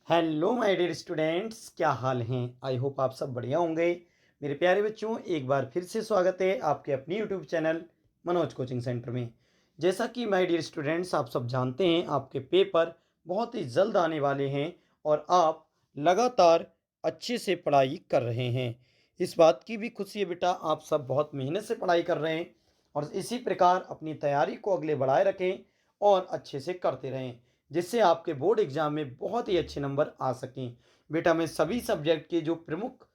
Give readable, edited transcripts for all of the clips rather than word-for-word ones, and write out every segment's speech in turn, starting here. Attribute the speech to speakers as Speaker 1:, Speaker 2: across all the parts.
Speaker 1: Hello my dear students, क्या हाल हैं। I hope आप सब बढ़िया होंगे। मेरे प्यारे बच्चों, एक बार फिर से स्वागत है आपके अपनी YouTube channel Manoj coaching centre में। जैसा कि माय डियर स्टूडेंट्स आप सब जानते हैं, आपके पेपर बहुत ही जल्द आने वाले हैं और आप लगातार अच्छे से पढ़ाई कर रहे हैं। इस बात की भी खुशी है बेटा, आप सब बहुत मेहनत से पढ़ाई कर रहे हैं और इसी प्रकार अपनी तैयारी को अगले बढ़ाए रखें और अच्छे से करते रहें, जिससे आपके बोर्ड एग्जाम में बहुत ही अच्छे नंबर आ सकें। बेटा, मैं सभी सब्जेक्ट के जो प्रमुख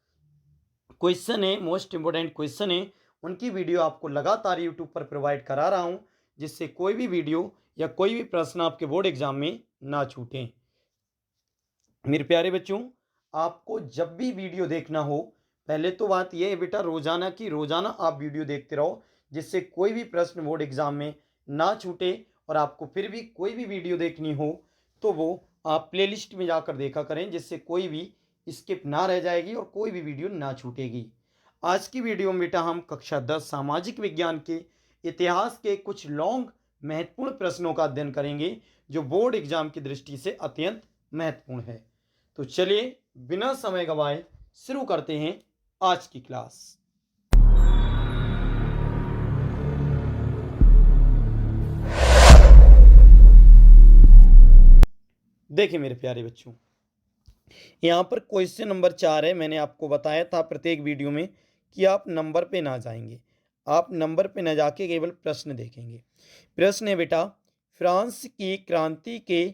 Speaker 1: क्वेश्चन है, मोस्ट इंपॉर्टेंट क्वेश्चन है, उनकी वीडियो आपको लगातार यूट्यूब पर प्रोवाइड करा रहा हूं, जिससे कोई भी वीडियो या कोई भी प्रश्न आपके बोर्ड एग्जाम में ना छूटें। मेरे प्यारे बच्चों, आपको जब भी वीडियो देखना हो, पहले तो बात यह है बेटा, रोजाना की रोजाना आप वीडियो देखते रहो, जिससे कोई भी प्रश्न बोर्ड एग्जाम में ना छूटे। और आपको फिर भी कोई भी वीडियो देखनी हो तो वो आप प्लेलिस्ट में जाकर देखा करें, जिससे कोई भी स्किप ना रह जाएगी और कोई भी वीडियो ना छूटेगी। आज की वीडियो में बेटा हम कक्षा 10 सामाजिक विज्ञान के इतिहास के कुछ लॉन्ग महत्वपूर्ण प्रश्नों का अध्ययन करेंगे, जो बोर्ड एग्जाम की दृष्टि से अत्यंत महत्वपूर्ण है। तो चलिए बिना समय गवाए शुरू करते हैं आज की क्लास। देखिए मेरे प्यारे बच्चों, यहाँ पर क्वेश्चन नंबर 4 है। मैंने आपको बताया था प्रत्येक वीडियो में कि आप नंबर पे ना जाएंगे, आप नंबर पे ना जाके केवल प्रश्न देखेंगे। प्रश्न है बेटा, फ्रांस की क्रांति के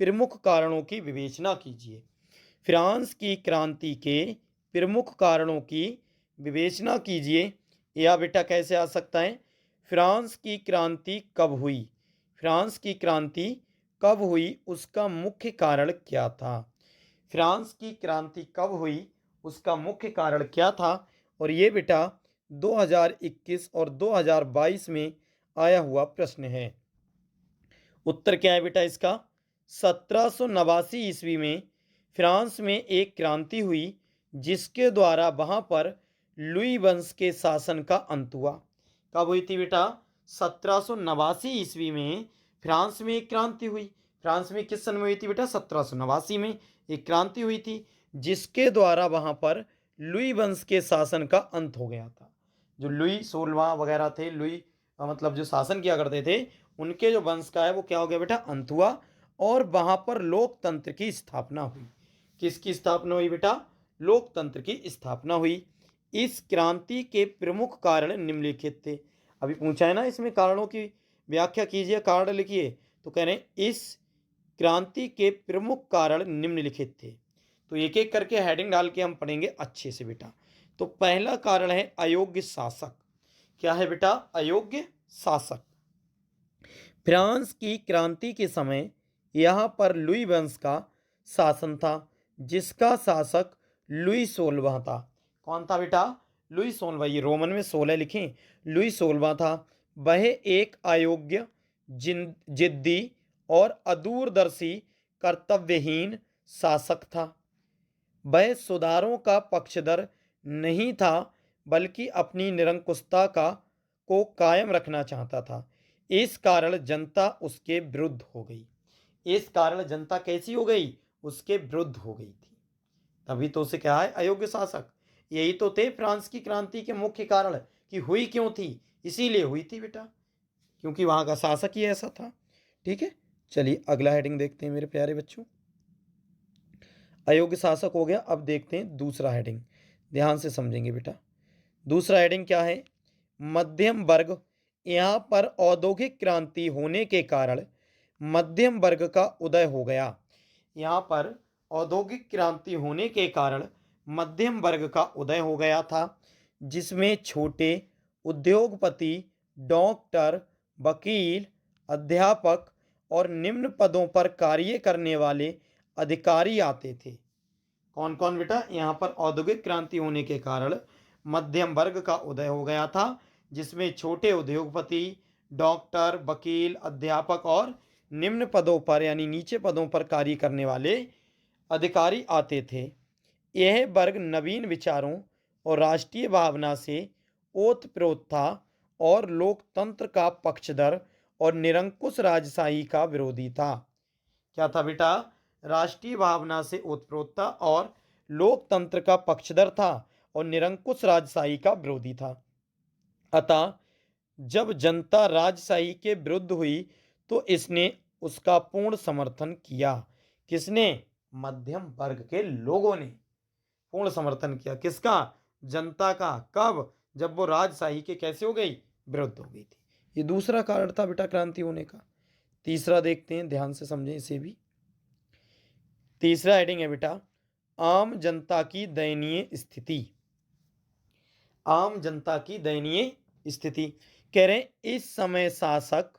Speaker 1: प्रमुख कारणों की विवेचना कीजिए। फ्रांस की क्रांति के प्रमुख कारणों की विवेचना कीजिए। यह बेटा कैसे आ सकता है? फ्रांस की क्रांति कब हुई? फ्रांस की क्रांति कब हुई, उसका मुख्य कारण क्या था? फ्रांस की क्रांति कब हुई, उसका मुख्य कारण क्या था? और ये बेटा 2021 और 2022 में आया हुआ प्रश्न है। उत्तर क्या है बेटा इसका? 1789 ईस्वी में फ्रांस में एक क्रांति हुई, जिसके द्वारा वहां पर लुई वंश के शासन का अंत हुआ। कब हुई थी बेटा? 1789 ईस्वी में फ्रांस में एक क्रांति हुई। फ्रांस में किस सन में हुई थी बेटा? 1789 में एक क्रांति हुई थी, जिसके द्वारा वहां पर लुई वंश के शासन का अंत हो गया था। जो लुई 16वां वगैरह थे, लुई मतलब जो शासन किया करते थे, उनके जो वंश का है वो क्या हो गया बेटा? अंत हुआ। और वहां पर लोकतंत्र की स्थापना हुई। किसकी स्थापना हुई बेटा? लोकतंत्र की स्थापना हुई। इस क्रांति के प्रमुख कारण निम्नलिखित थे। अभी पूछा है ना, इसमें कारणों की व्याख्या कीजिए, कारण लिखिए। तो कह रहे हैं इस क्रांति के प्रमुख कारण निम्नलिखित थे। तो एक एक करके हेडिंग डाल के हम पढ़ेंगे अच्छे से बेटा। तो पहला कारण है अयोग्य शासक। क्या है बेटा? अयोग्य शासक। फ्रांस की क्रांति के समय यहाँ पर लुई वंश का शासन था, जिसका शासक लुई 16वां था। कौन था बेटा? लुई 16वां। ये रोमन में 16 लिखें। लुई 16वां था। वह एक अयोग्य, जिद्दी और अदूरदर्शी, कर्तव्यहीन शासक था। वह सुधारों का पक्षधर नहीं था, बल्कि अपनी निरंकुशता का को कायम रखना चाहता था। इस कारण जनता उसके विरुद्ध हो गई। इस कारण जनता कैसी हो गई? उसके विरुद्ध हो गई थी। तभी तो उसे क्या है? अयोग्य शासक। यही तो थे फ्रांस की क्रांति के मुख्य कारण कि हुई क्यों थी। इसीलिए हुई थी बेटा, क्योंकि वहां का शासक ही ऐसा था। ठीक है, चलिए अगला हेडिंग देखते हैं मेरे प्यारे बच्चों। अयोग्य शासक हो गया। अब देखते हैं दूसरा हेडिंग, ध्यान से समझेंगे बेटा। दूसरा हेडिंग क्या है? मध्यम वर्ग। यहाँ पर औद्योगिक क्रांति होने के कारण मध्यम वर्ग का उदय हो गया। यहाँ पर औद्योगिक क्रांति होने के कारण मध्यम वर्ग का उदय हो गया था, जिसमें छोटे उद्योगपति, डॉक्टर, वकील, अध्यापक और निम्न पदों पर कार्य करने वाले अधिकारी आते थे। कौन कौन बेटा? यहाँ पर औद्योगिक क्रांति होने के कारण मध्यम वर्ग का उदय हो गया था, जिसमें छोटे उद्योगपति, डॉक्टर, वकील, अध्यापक और निम्न पदों पर यानी नीचे पदों पर कार्य करने वाले अधिकारी आते थे। यह वर्ग नवीन विचारों और राष्ट्रीय भावना से ओतप्रोत था और लोकतंत्र का पक्षधर और निरंकुश राजशाही का विरोधी था। क्या था बेटा? राष्ट्रीय भावना से ओतप्रोत था और लोकतंत्र का पक्षधर था और निरंकुश राजशाही का विरोधी था। अतः जब जनता राजशाही के विरुद्ध हुई तो इसने उसका पूर्ण समर्थन किया। किसने? मध्यम वर्ग के लोगों ने पूर्ण समर्थन किया। किसका? जनता का। कब? जब वो राजशाही के कैसे हो गई? विरुद्ध हो गई थी। ये दूसरा कारण था बेटा क्रांति होने का। तीसरा देखते हैं, ध्यान से समझें इसे भी। तीसरा हेडिंग है बेटा आम जनता की दयनीय स्थिति। आम जनता की दयनीय स्थिति कह रहे हैं इस समय शासक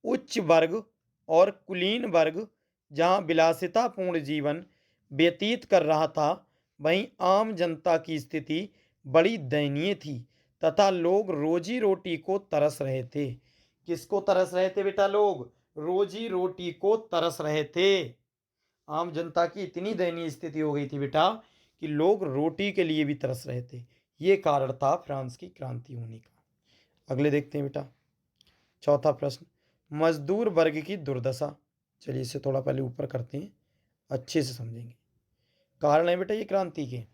Speaker 1: उच्च वर्ग और कुलीन वर्ग जहां विलासितापूर्ण जीवन व्यतीत कर रहा था, वहीं आम जनता की स्थिति बड़ी दयनीय थी तथा लोग रोजी रोटी को तरस रहे थे। किसको तरस रहे थे बेटा? लोग रोजी रोटी को तरस रहे थे। आम जनता की इतनी दयनीय स्थिति हो गई थी बेटा कि लोग रोटी के लिए भी तरस रहे थे। ये कारण था फ्रांस की क्रांति होने का। अगले देखते हैं बेटा, चौथा प्रश्न, मजदूर वर्ग की दुर्दशा। चलिए इसे थोड़ा पहले ऊपर करते हैं, अच्छे से समझेंगे। कारण है बेटा ये क्रांति के।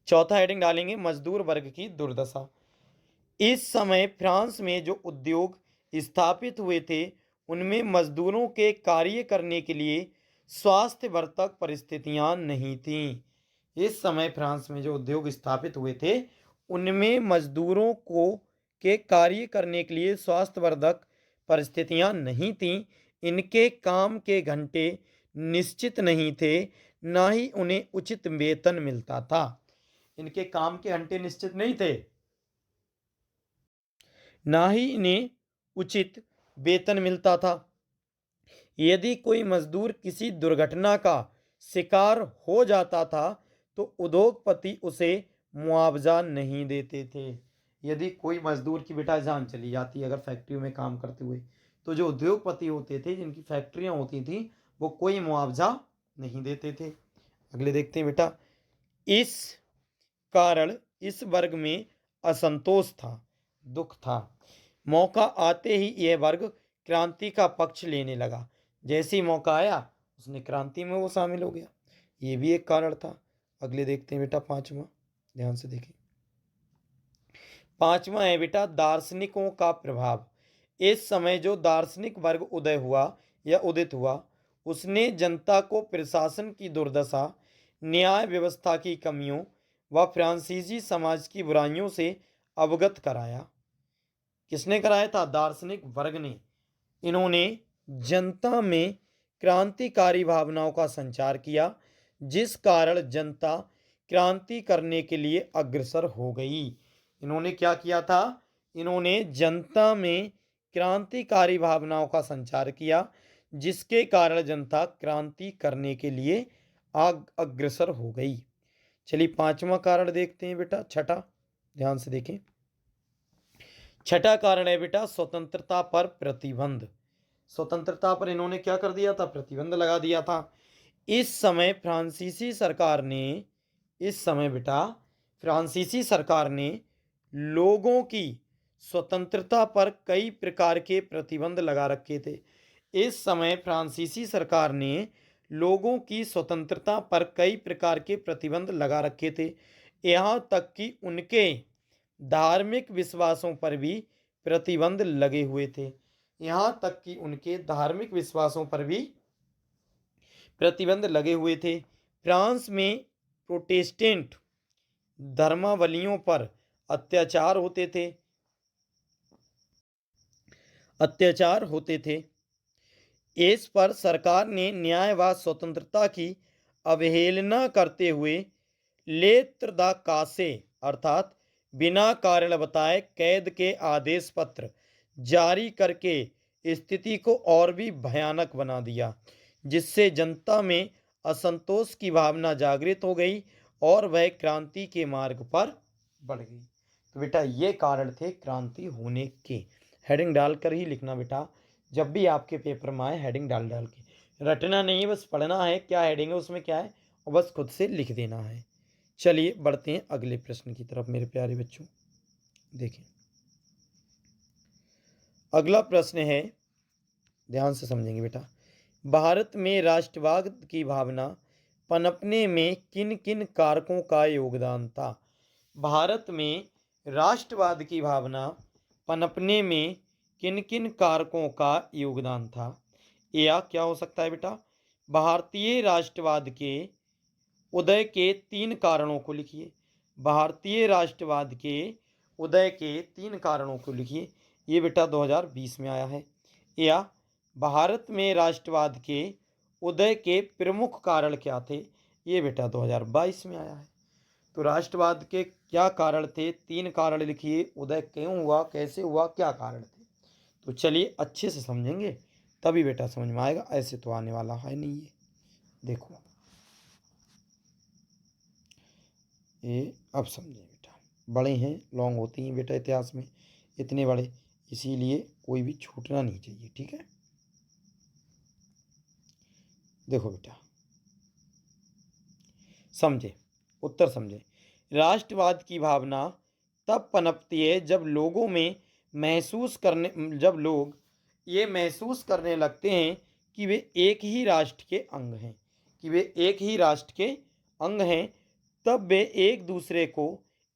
Speaker 1: चौथा हेडिंग डालेंगे मजदूर वर्ग की दुर्दशा। इस समय फ्रांस में जो उद्योग स्थापित हुए थे उनमें मजदूरों के कार्य करने के लिए स्वास्थ्यवर्धक परिस्थितियां नहीं थीं। इस समय फ्रांस में जो उद्योग स्थापित हुए थे उनमें मजदूरों को के कार्य करने के लिए स्वास्थ्यवर्धक परिस्थितियां नहीं थीं। इनके काम के घंटे निश्चित नहीं थे, ना ही उन्हें उचित वेतन मिलता था। इनके काम के घंटे निश्चित नहीं थे, ना ही इन्हें उचित वेतन मिलता था। यदि कोई मजदूर किसी दुर्घटना का शिकार हो जाता था तो उद्योगपति उसे मुआवजा नहीं देते थे। यदि कोई मजदूर की बेटा जान चली जाती अगर फैक्ट्रियों में काम करते हुए, तो जो उद्योगपति होते थे जिनकी फैक्ट्रियां होती थी वो कोई मुआवजा नहीं देते थे। अगले देखते हैं बेटा, इस कारण इस वर्ग में असंतोष था, दुख था। मौका आते ही यह वर्ग क्रांति का पक्ष लेने लगा। जैसे ही मौका आया उसने क्रांति में वो शामिल हो गया। ये भी एक कारण था। अगले देखते हैं बेटा पांचवा, ध्यान से देखें। पांचवा है बेटा दार्शनिकों का प्रभाव। इस समय जो दार्शनिक वर्ग उदय हुआ या उदित हुआ उसने जनता को प्रशासन की दुर्दशा, न्याय व्यवस्था की कमियों व फ्रांसीसी समाज की बुराइयों से अवगत कराया। किसने कराया था? दार्शनिक वर्ग ने। इन्होंने जनता में क्रांतिकारी भावनाओं का संचार किया जिस कारण जनता क्रांति करने के लिए अग्रसर हो गई। इन्होंने क्या किया था? इन्होंने जनता में क्रांतिकारी भावनाओं का संचार किया जिसके कारण जनता क्रांति करने के लिए अग्रसर हो गई। चलिए पांचवा कारण देखते हैं बेटा, छठा, ध्यान से देखें। छठा कारण है बेटा स्वतंत्रता पर प्रतिबंध। स्वतंत्रता पर इन्होंने क्या कर दिया था? प्रतिबंध लगा दिया था। इस समय फ्रांसीसी सरकार ने फ्रांसीसी सरकार ने लोगों की स्वतंत्रता पर कई प्रकार के प्रतिबंध लगा रखे थे। इस समय फ्रांसीसी सरकार ने लोगों की स्वतंत्रता पर कई प्रकार के प्रतिबंध लगा रखे थे। यहाँ तक कि उनके धार्मिक विश्वासों पर भी प्रतिबंध लगे हुए थे। यहाँ तक कि उनके धार्मिक विश्वासों पर भी प्रतिबंध लगे हुए थे। फ्रांस में प्रोटेस्टेंट धर्मावलंबियों पर अत्याचार होते थे। इस पर सरकार ने न्याय व स्वतंत्रता की अवहेलना करते हुए लेत्र द कासे अर्थात बिना कारण बताए कैद के आदेश पत्र जारी करके स्थिति को और भी भयानक बना दिया, जिससे जनता में असंतोष की भावना जागृत हो गई और वह क्रांति के मार्ग पर बढ़ गई। तो बेटा ये कारण थे क्रांति होने के। हेडिंग डालकर ही लिखना बेटा, जब भी आपके पेपर में आए हेडिंग डाल के रटना नहीं, बस पढ़ना है क्या हेडिंग है उसमें क्या है और बस खुद से लिख देना है। चलिए बढ़ते हैं अगले प्रश्न की तरफ मेरे प्यारे बच्चों। देखें अगला प्रश्न है, ध्यान से समझेंगे बेटा। भारत में राष्ट्रवाद की भावना पनपने में किन किन कारकों का योगदान था? भारत में राष्ट्रवाद की भावना पनपने में किन किन कारकों का योगदान था? या क्या हो सकता है बेटा? भारतीय राष्ट्रवाद के उदय के 3 कारणों को लिखिए। भारतीय राष्ट्रवाद के उदय के 3 कारणों को लिखिए। ये बेटा 2020 में आया है। या भारत में राष्ट्रवाद के उदय के प्रमुख कारण क्या थे? ये बेटा 2022 में आया है। तो राष्ट्रवाद के क्या कारण थे? 3 कारण लिखिए। उदय क्यों हुआ, कैसे हुआ, क्या कारण थे? तो चलिए अच्छे से समझेंगे तभी बेटा समझ में आएगा, ऐसे तो आने वाला है नहीं है। देखो ये अब समझें बेटा, बड़े हैं, लॉन्ग होती हैं बेटा इतिहास में इतने बड़े, इसीलिए कोई भी छूटना नहीं चाहिए, ठीक है। देखो बेटा समझे, उत्तर समझे। राष्ट्रवाद की भावना तब पनपती है जब लोगों में जब लोग ये महसूस करने लगते हैं कि वे एक ही राष्ट्र के अंग हैं, तब वे एक दूसरे को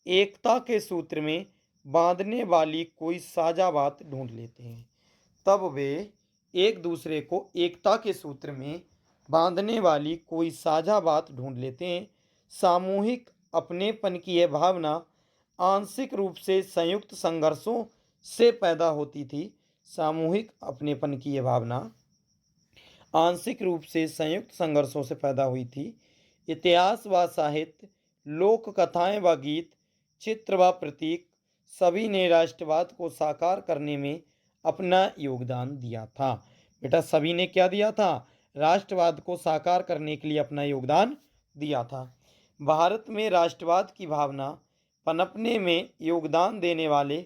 Speaker 1: एकता के सूत्र में बांधने वाली कोई साझा बात ढूंढ लेते हैं। तब वे एक दूसरे को एकता के सूत्र में बांधने वाली कोई साझा बात ढूंढ लेते हैं। सामूहिक अपनेपन की यह भावना आंशिक रूप से संयुक्त संघर्षों से पैदा होती थी। सामूहिक अपनेपन की यह भावना आंशिक रूप से संयुक्त संघर्षों से पैदा हुई थी। इतिहास व साहित्य, लोक कथाएं व गीत, चित्र व प्रतीक सभी ने राष्ट्रवाद को साकार करने में अपना योगदान दिया था। बेटा सभी ने क्या दिया था? राष्ट्रवाद को साकार करने के लिए अपना योगदान दिया था। भारत में राष्ट्रवाद की भावना पनपने में योगदान देने वाले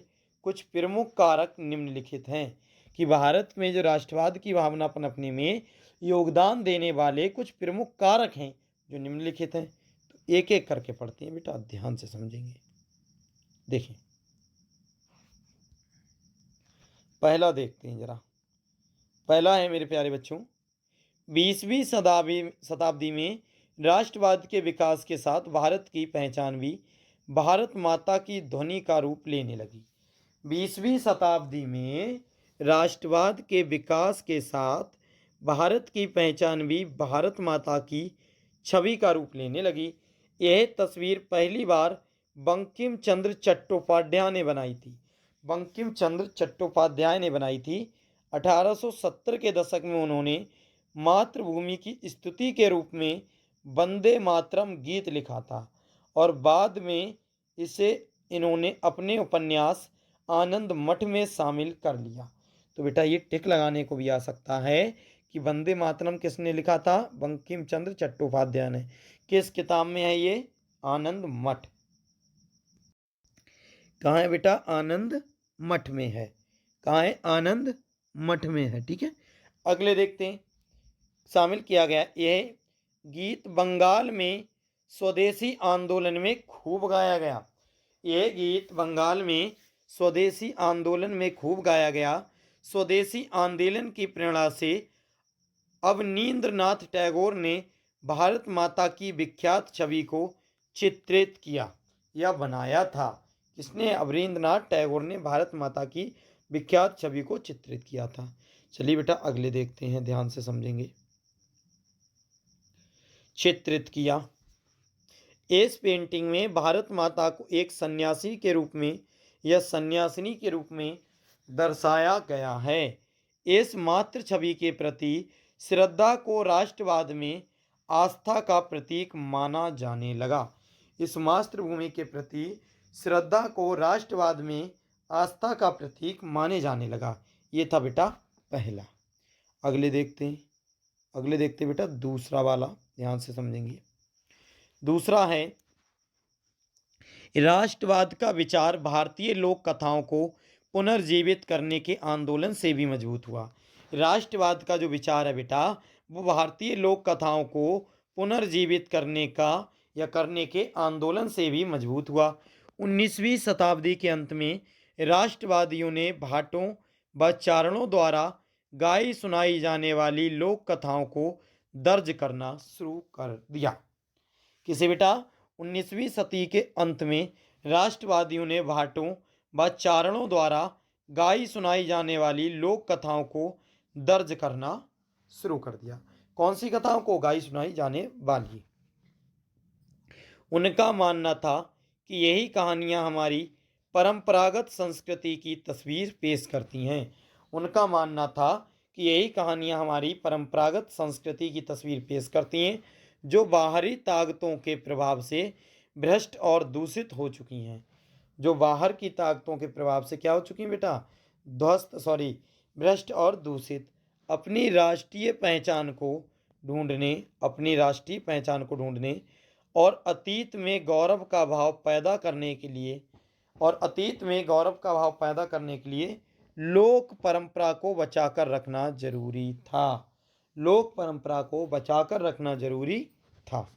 Speaker 1: कुछ प्रमुख कारक निम्नलिखित हैं। कि भारत में जो राष्ट्रवाद की भावना पनपने में योगदान देने वाले कुछ प्रमुख कारक हैं जो निम्नलिखित हैं। तो एक एक करके पढ़ते हैं बेटा, ध्यान से समझेंगे। देखिए पहला देखते हैं जरा। पहला है मेरे प्यारे बच्चों, 20वीं शताब्दी में राष्ट्रवाद के विकास के साथ भारत की पहचान भी भारत माता की ध्वनि का रूप लेने लगी। 20वीं शताब्दी में राष्ट्रवाद के विकास के साथ भारत की पहचान भी भारत माता की छवि का रूप लेने लगी। यह तस्वीर पहली बार बंकिम चंद्र चट्टोपाध्याय ने बनाई थी। बंकिम चंद्र चट्टोपाध्याय ने बनाई थी। 1870 के दशक में उन्होंने मातृभूमि की स्तुति के रूप में वंदे मातरम गीत लिखा था और बाद में इसे इन्होंने अपने उपन्यास आनंद मठ में शामिल कर लिया। तो बेटा ये टिक लगाने को भी आ सकता है कि वंदे मातरम किसने लिखा था? बंकिम चंद्र चट्टोपाध्याय ने। किस किताब में है ये? आनंद मठ। कहाँ है बेटा? आनंद मठ में है। कहाँ है? आनंद मठ में है, ठीक है। अगले देखते हैं, शामिल किया गया यह गीत बंगाल में स्वदेशी आंदोलन में खूब गाया गया। यह गीत बंगाल में स्वदेशी आंदोलन में खूब गाया गया। स्वदेशी आंदोलन की प्रेरणा से अवनींद्रनाथ टैगोर ने भारत माता की विख्यात छवि को चित्रित किया या बनाया था। किसने? अवनींद्रनाथ टैगोर ने भारत माता की विख्यात छवि को चित्रित किया था। चलिए बेटा अगले देखते हैं, ध्यान से समझेंगे। चित्रित किया, इस पेंटिंग में भारत माता को एक सन्यासी के रूप में या सन्यासिनी के रूप में दर्शाया गया है। इस मातृ छवि के प्रति श्रद्धा को राष्ट्रवाद में आस्था का प्रतीक माना जाने लगा। इस मातृभूमि के प्रति श्रद्धा को राष्ट्रवाद में आस्था का प्रतीक माने जाने लगा। ये था बेटा पहला। अगले देखते हैं बेटा दूसरा वाला, ध्यान से समझेंगे। दूसरा है, राष्ट्रवाद का विचार भारतीय लोक कथाओं को पुनर्जीवित करने के आंदोलन से भी मजबूत हुआ। राष्ट्रवाद का जो विचार है बेटा वो भारतीय लोक कथाओं को पुनर्जीवित करने के आंदोलन से भी मजबूत हुआ। 19वीं शताब्दी के अंत में राष्ट्रवादियों ने भाटों व चारणों द्वारा गाई सुनाई जाने वाली लोक कथाओं को दर्ज करना शुरू कर दिया। किसे बेटा? 19वीं सदी के अंत में राष्ट्रवादियों ने भाटों व चारणों द्वारा गाई सुनाई जाने वाली लोक कथाओं को दर्ज करना शुरू कर दिया। कौन सी कथाओं को? गाई सुनाई जाने वाली। उनका मानना था कि यही कहानियां हमारी परंपरागत संस्कृति की तस्वीर पेश करती हैं। उनका मानना था कि यही कहानियां हमारी परंपरागत संस्कृति की तस्वीर पेश करती हैं, जो बाहरी ताकतों के प्रभाव से भ्रष्ट और दूषित हो चुकी हैं। जो बाहर की ताकतों के प्रभाव से क्या हो चुकी हैं बेटा? भ्रष्ट और दूषित। अपनी राष्ट्रीय पहचान को ढूंढने और अतीत में गौरव का भाव पैदा करने के लिए लोक परंपरा को बचाकर रखना जरूरी था।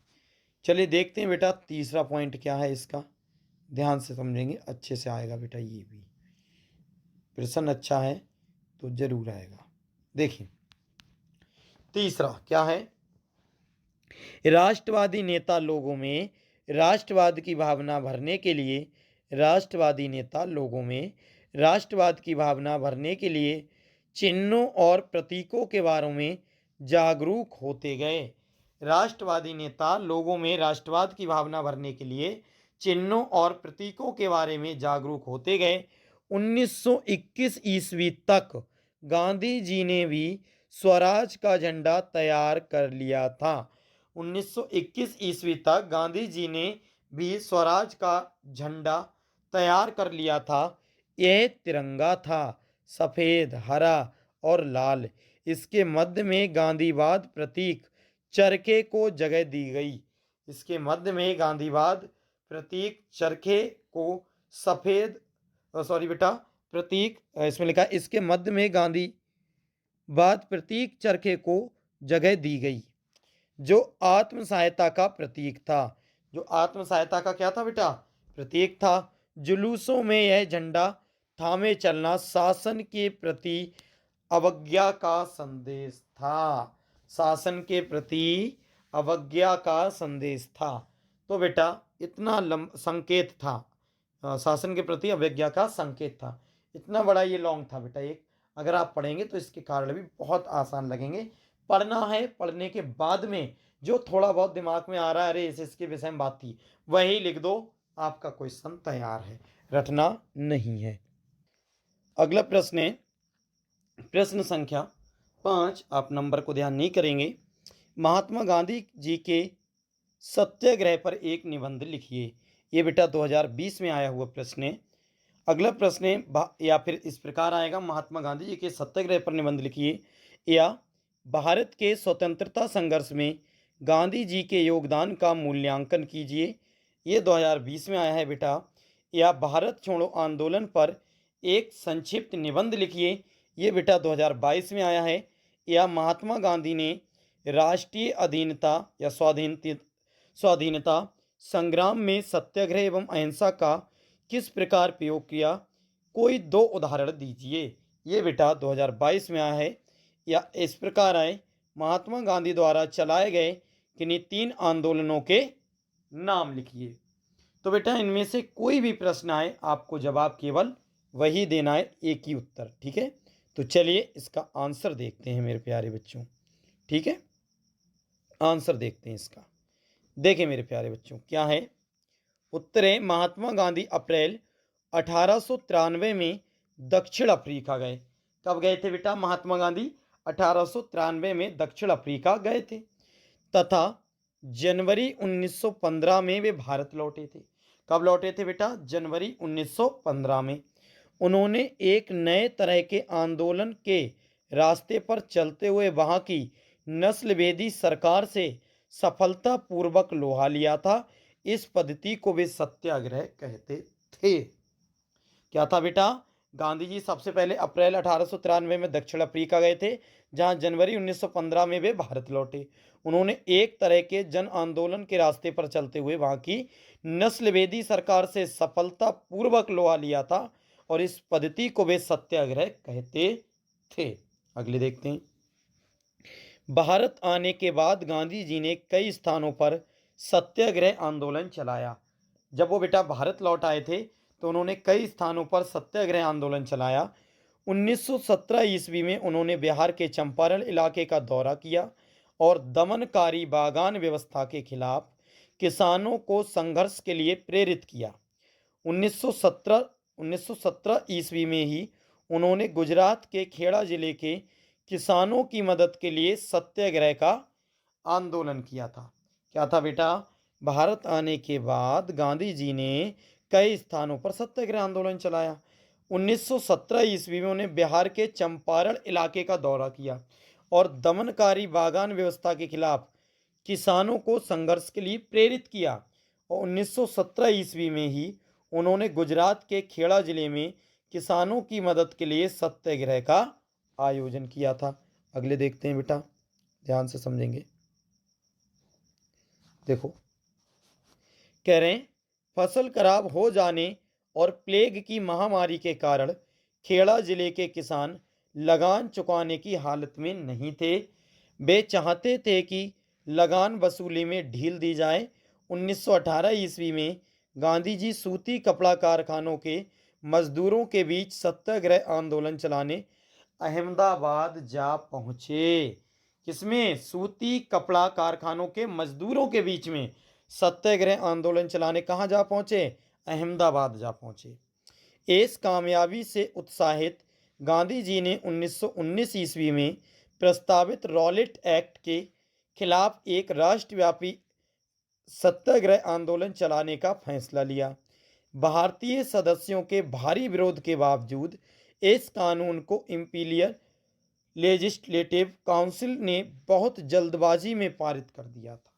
Speaker 1: चलिए देखते हैं बेटा तीसरा पॉइंट क्या है इसका। ध्यान से समझेंगे, अच्छे से आएगा बेटा। ये भी प्रश्न अच्छा है तो जरूर आएगा। देखिए तीसरा क्या है? राष्ट्रवादी नेता लोगों में राष्ट्रवाद की भावना भरने के लिए चिन्हों और प्रतीकों के बारे में जागरूक होते गए। राष्ट्रवादी नेता लोगों में राष्ट्रवाद की भावना भरने के लिए चिन्हों और प्रतीकों के बारे में जागरूक होते गए। 1921 ईस्वी तक गांधी जी ने भी स्वराज का झंडा तैयार कर लिया था। 1921 ईस्वी तक गांधी जी ने भी स्वराज का झंडा तैयार कर लिया था। यह तिरंगा था, सफेद, हरा और लाल। इसके मध्य में गांधीवाद प्रतीक चरखे को जगह दी गई। इसके मध्य में गांधीवाद प्रतीक चरखे को सफेद प्रतीक इसमें लिखा है, इसके मध्य में गांधीवाद प्रतीक चरखे को जगह दी गई, जो आत्म सहायता का प्रतीक था। जो आत्म सहायता का क्या था बेटा? प्रतीक था। जुलूसों में यह झंडा थामे चलना शासन के प्रति अवज्ञा का संदेश था। तो बेटा इतना संकेत था, शासन के प्रति अवज्ञा का संकेत था। इतना बड़ा ये लॉन्ग था बेटा। एक अगर आप पढ़ेंगे तो इसके कारण भी बहुत आसान लगेंगे। पढ़ना है, पढ़ने के बाद में जो थोड़ा बहुत दिमाग में आ रहा है, अरे इसके विषय में बात थी, वही लिख दो, आपका क्वेश्चन तैयार है, रटना नहीं है। अगला प्रश्न है प्रश्न संख्या 5। आप नंबर को ध्यान नहीं करेंगे। महात्मा गांधी जी के सत्याग्रह पर एक निबंध लिखिए। ये बेटा 2020 में आया हुआ प्रश्न है। अगला प्रश्न है या फिर इस प्रकार आएगा, महात्मा गांधी जी के सत्याग्रह पर निबंध लिखिए, या भारत के स्वतंत्रता संघर्ष में गांधी जी के योगदान का मूल्यांकन कीजिए। ये 2020 में आया है बेटा। या भारत छोड़ो आंदोलन पर एक संक्षिप्त निबंध लिखिए। ये बेटा 2022 में आया है। या महात्मा गांधी ने राष्ट्रीय अधीनता या स्वाधीनता संग्राम में सत्याग्रह एवं अहिंसा का किस प्रकार प्रयोग किया, कोई 2 उदाहरण दीजिए। ये बेटा 2022 में आया है। या इस प्रकार आए, महात्मा गांधी द्वारा चलाए गए किन्हीं 3 आंदोलनों के नाम लिखिए। तो बेटा इनमें से कोई भी प्रश्न आए, आपको जवाब केवल वही देना है, एक ही उत्तर। ठीक है, तो चलिए इसका आंसर देखते हैं मेरे प्यारे बच्चों। ठीक है, आंसर देखते हैं इसका। देखिए मेरे प्यारे बच्चों क्या है उत्तर है, महात्मा गांधी अप्रैल 1893 में दक्षिण अफ्रीका गए। कब गए थे बेटा? महात्मा गांधी 1893 में दक्षिण अफ्रीका गए थे, तथा जनवरी 1915 में वे भारत लौटे थे। कब लौटे थे बेटा? जनवरी 1915 में। उन्होंने एक नए तरह के आंदोलन के रास्ते पर चलते हुए वहां की नस्लभेदी सरकार से सफलतापूर्वक लोहा लिया था। इस पद्धति को वे सत्याग्रह कहते थे। क्या था बेटा? गांधी जी सबसे पहले अप्रैल 1893 में दक्षिण अफ्रीका गए थे, जहां जनवरी 1915 में वे भारत लौटे। उन्होंने एक तरह के जन आंदोलन के रास्ते पर चलते हुए वहां की नस्लभेदी सरकार से सफलतापूर्वक लोहा लिया था, और इस पद्धति को वे सत्याग्रह कहते थे। अगले देखते हैं। भारत आने के बाद गांधी जी ने कई स्थानों पर सत्याग्रह आंदोलन चलाया। जब वो बेटा भारत लौट आए थे तो उन्होंने कई स्थानों पर सत्याग्रह आंदोलन चलाया। 1917 ईस्वी में उन्होंने बिहार के चंपारण इलाके का दौरा किया और दमनकारी बागान व्यवस्था के खिलाफ किसानों को संघर्ष के लिए प्रेरित किया। 1917 ईस्वी में ही उन्होंने गुजरात के खेड़ा जिले के किसानों की मदद के लिए सत्याग्रह का आंदोलन किया था। क्या था बेटा? भारत आने के बाद गांधी जी ने कई स्थानों पर सत्याग्रह आंदोलन चलाया। 1917 ईस्वी में उन्हें बिहार के चंपारण इलाके का दौरा किया और दमनकारी बागान व्यवस्था के खिलाफ किसानों को संघर्ष के लिए प्रेरित किया। और 1917 ईस्वी में ही उन्होंने गुजरात के खेड़ा जिले में किसानों की मदद के लिए सत्याग्रह का आयोजन किया था। अगले देखते हैं बेटा, ध्यान से समझेंगे। देखो, कह रहे हैं फसल खराब हो जाने और प्लेग की महामारी के कारण खेड़ा जिले के किसान लगान चुकाने की हालत में नहीं थे। वे चाहते थे कि लगान वसूली में ढील दी जाए। 1918 ईस्वी में गांधी जी सूती कपड़ा कारखानों के मजदूरों के बीच सत्याग्रह आंदोलन चलाने अहमदाबाद जा पहुंचे। किसमें? सूती कपड़ा कारखानों के मजदूरों के बीच में सत्याग्रह आंदोलन चलाने कहाँ जा पहुंचे? अहमदाबाद जा पहुंचे। इस कामयाबी से उत्साहित गांधी जी ने 1919 ईस्वी में प्रस्तावित रॉलेट एक्ट के खिलाफ एक राष्ट्रव्यापी सत्याग्रह आंदोलन चलाने का फैसला लिया। भारतीय सदस्यों के भारी विरोध के बावजूद इस कानून को इंपीरियल लेजिस्लेटिव काउंसिल ने बहुत जल्दबाजी में पारित कर दिया था।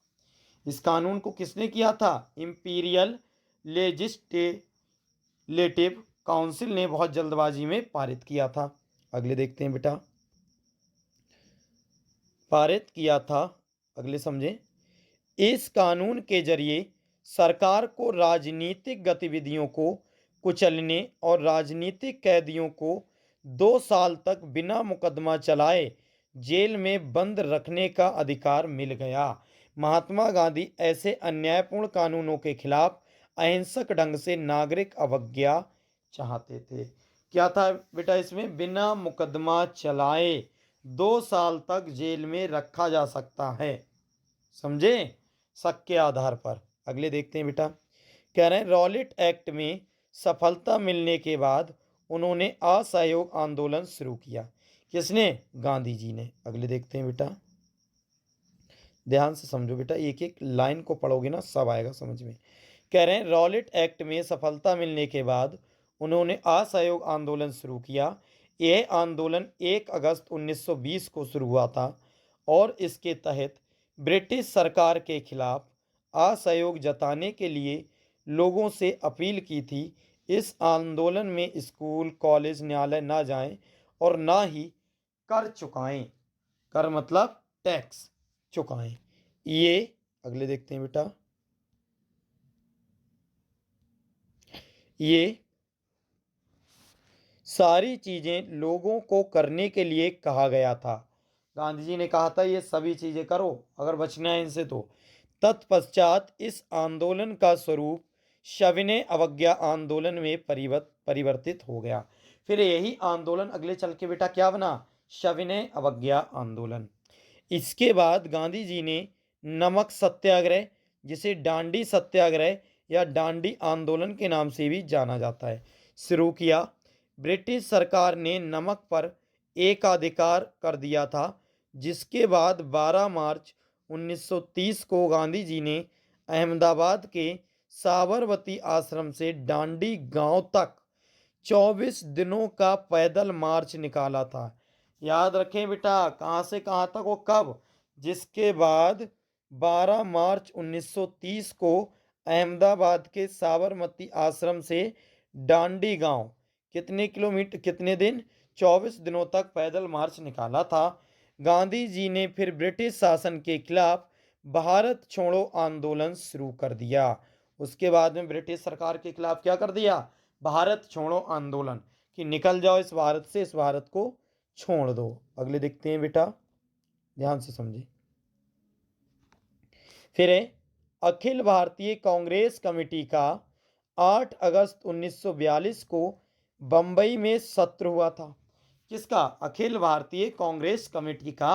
Speaker 1: इस कानून को किसने किया था? इंपीरियल लेजिस्लेटिव काउंसिल ने बहुत जल्दबाजी में पारित किया था। अगले देखते हैं बेटा, पारित किया था। अगले समझें। इस कानून के जरिए सरकार को राजनीतिक गतिविधियों को कुचलने और राजनीतिक कैदियों को 2 साल तक बिना मुकदमा चलाए जेल में बंद रखने का अधिकार मिल गया। महात्मा गांधी ऐसे अन्यायपूर्ण कानूनों के खिलाफ अहिंसक ढंग से नागरिक अवज्ञा चाहते थे। क्या था बेटा इसमें? बिना मुकदमा चलाए 2 साल तक जेल में रखा जा सकता है। समझे? शक के आधार पर। अगले देखते हैं बेटा, कह रहे हैं रॉलेट एक्ट में सफलता मिलने के बाद उन्होंने असहयोग आंदोलन शुरू किया। किसने? गांधी जी ने। अगले देखते हैं बेटा, ध्यान से समझो बेटा, एक एक लाइन को पढ़ोगे ना सब आएगा समझ में। कह रहे हैं रॉलेट एक्ट में सफलता मिलने के बाद उन्होंने असहयोग आंदोलन शुरू किया। यह आंदोलन 1 अगस्त 1920 को शुरू हुआ था और इसके तहत ब्रिटिश सरकार के खिलाफ असहयोग जताने के लिए लोगों से अपील की थी। इस आंदोलन में स्कूल, कॉलेज, न्यायालय ना जाएं और ना ही कर चुकाएं। कर मतलब टैक्स चुकाएं। ये अगले देखते हैं बेटा, ये सारी चीजें लोगों को करने के लिए कहा गया था। गांधी जी ने कहा था ये सभी चीजें करो अगर बचना है इनसे तो। तत्पश्चात इस आंदोलन का स्वरूप सविनय अवज्ञा आंदोलन में परिवर्तित हो गया। फिर यही आंदोलन अगले चल के बेटा क्या बना? सविनय अवज्ञा आंदोलन। इसके बाद गांधी जी ने नमक सत्याग्रह, जिसे डांडी सत्याग्रह या डांडी आंदोलन के नाम से भी जाना जाता है, शुरू किया। ब्रिटिश सरकार ने नमक पर एकाधिकार कर दिया था, जिसके बाद 12 मार्च 1930 को गांधी जी ने अहमदाबाद के साबरमती आश्रम से डांडी गांव तक 24 दिनों का पैदल मार्च निकाला था। याद रखें बेटा, कहाँ से कहाँ तक वो कब? जिसके बाद 12 मार्च 1930 को अहमदाबाद के साबरमती आश्रम से डांडी गांव कितने किलोमीटर, कितने दिन? 24 दिनों तक पैदल मार्च निकाला था। गांधी जी ने फिर ब्रिटिश शासन के खिलाफ भारत छोड़ो आंदोलन शुरू कर दिया। उसके बाद में ब्रिटिश सरकार के खिलाफ क्या कर दिया? भारत छोड़ो आंदोलन, कि निकल जाओ इस भारत से, इस भारत को छोड़ दो। अगले देखते हैं बेटा, ध्यान से समझे। फिर है, अखिल भारतीय कांग्रेस कमेटी का 8 अगस्त 1942 को बंबई में सत्र हुआ था। किसका? अखिल भारतीय कांग्रेस कमेटी का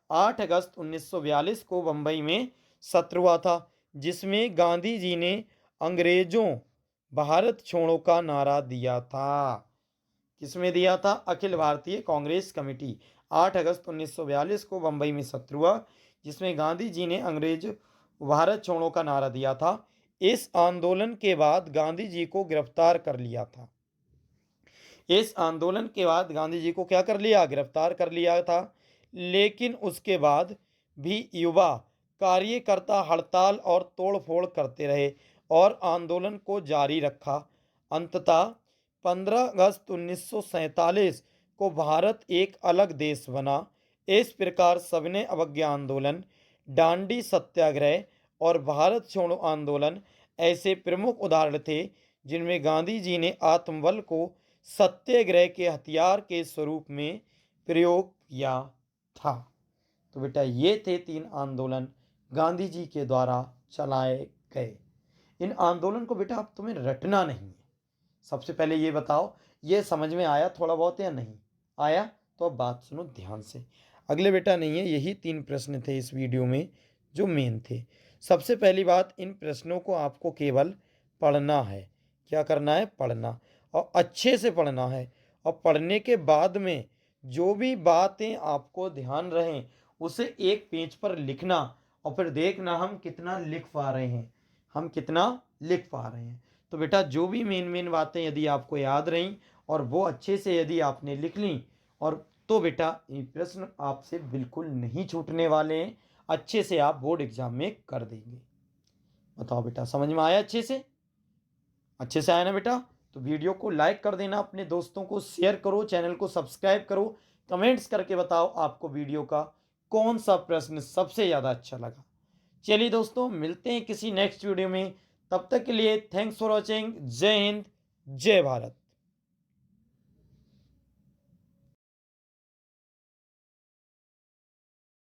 Speaker 1: 8 अगस्त 1942 को बंबई में सत्र हुआ था, जिसमें गांधी जी ने अंग्रेजों भारत छोड़ो का नारा दिया था। किसमें दिया था? अखिल भारतीय कांग्रेस कमेटी 8 अगस्त 1942 को बंबई में सत्र हुआ, जिसमें गांधी जी ने अंग्रेज भारत छोड़ो का नारा दिया था। इस आंदोलन के बाद गांधी जी को गिरफ्तार कर लिया था। इस आंदोलन के बाद गांधी जी को क्या कर लिया? गिरफ्तार कर लिया था। लेकिन उसके बाद भी युवा कार्यकर्ता हड़ताल और तोड़फोड़ करते रहे और आंदोलन को जारी रखा। अंततः 15 अगस्त 1947 को भारत एक अलग देश बना। इस प्रकार सविनय अवज्ञा आंदोलन, डांडी सत्याग्रह और भारत छोड़ो आंदोलन ऐसे प्रमुख उदाहरण थे जिनमें गांधी जी ने आत्मबल को सत्याग्रह के हथियार के स्वरूप में प्रयोग किया था। तो बेटा ये थे 3 आंदोलन गांधी जी के द्वारा चलाए गए। इन आंदोलन को बेटा अब तुम्हें रटना नहीं है। सबसे पहले ये बताओ, ये समझ में आया थोड़ा बहुत या नहीं आया? तो अब बात सुनो ध्यान से। अगले बेटा नहीं है, यही 3 प्रश्न थे इस वीडियो में जो मेन थे। सबसे पहली बात, इन प्रश्नों को आपको केवल पढ़ना है। क्या करना है? पढ़ना, और अच्छे से पढ़ना है। और पढ़ने के बाद में जो भी बातें आपको ध्यान रहें उसे एक पेज पर लिखना, और फिर देखना हम कितना लिख पा रहे हैं, हम कितना लिख पा रहे हैं। तो बेटा जो भी मेन मेन बातें यदि आपको याद रहीं और वो अच्छे से यदि आपने लिख ली, और तो बेटा ये प्रश्न आपसे बिल्कुल नहीं छूटने वाले हैं। अच्छे से आप बोर्ड एग्जाम में कर देंगे। बताओ बेटा समझ में आया? अच्छे से आया ना बेटा? तो वीडियो को लाइक कर देना, अपने दोस्तों को शेयर करो, चैनल को सब्सक्राइब करो, कमेंट्स करके बताओ आपको वीडियो का कौन सा प्रश्न सबसे ज़्यादा अच्छा लगा। चलिए दोस्तों, मिलते हैं किसी नेक्स्ट वीडियो में। तब तक के लिए थैंक्स फॉर वॉचिंग। जय हिंद, जय भारत।